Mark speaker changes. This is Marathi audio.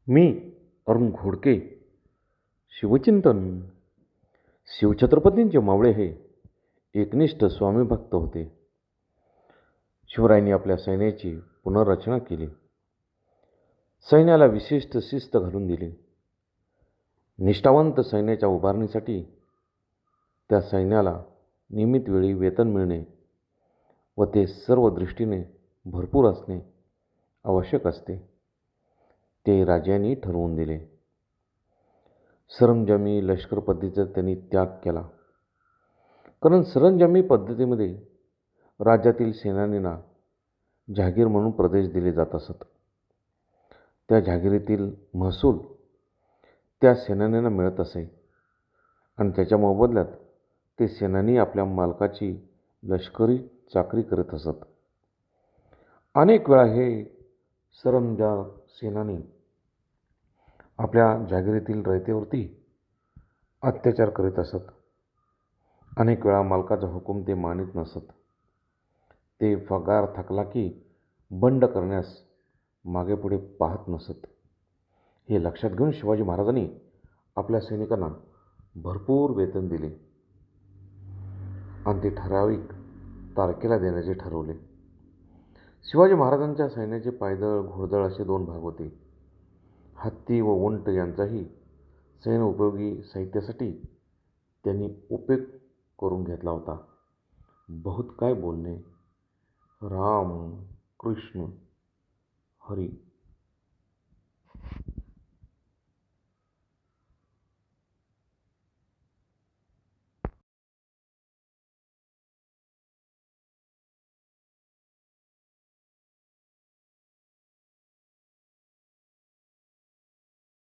Speaker 1: मी अरुण घोडके. शिवचिंतन. शिवछत्रपतींचे मावळे हे एकनिष्ठ स्वामीभक्त होते. शिवरायांनी आपल्या सैन्याची पुनर्रचना केली. सैन्याला विशिष्ट शिस्त घालून दिली. निष्ठावंत सैन्याच्या उभारणीसाठी त्या सैन्याला नियमित वेळी वेतन मिळणे व ते सर्व दृष्टीने भरपूर असणे आवश्यक असते, ते राजांनी ठरवून दिले. सरंजामी लष्कर पद्धतीचा त्यांनी त्याग केला, कारण सरंजामी पद्धतीमध्ये राज्यातील सेनानींना जहागीर म्हणून प्रदेश दिले जात असत. त्या जहागिरीतील महसूल त्या सेनानींना मिळत असे आणि त्याच्या मोबदल्यात ते सेनानी आपल्या मालकाची लष्करी चाकरी करत असत. अनेक वेळा हे सरंजाम सेनानी आपल्या जहागिरीतील रयतेवरती अत्याचार करीत असत. अनेक वेळा मालकाचा हुकूम ते मानित नसत. ते पगार थकला की बंड करण्यास मागे पुढे पाहत नसत. हे लक्षात घेऊन शिवाजी महाराजांनी आपल्या सैनिकांना भरपूर वेतन दिले आणि ते ठराविक तारखेला देण्याचे ठरवले. शिवाजी महाराजांच्या सैन्याचे पायदळ, घोडदळ असे दोन भाग होते. हत्ती व उंट यांचाही सैन्य उपयोगी साहित्यासाठी त्यांनी उपयोग करून घेतला होता. बहुत काय बोलणे. राम कृष्ण हरी.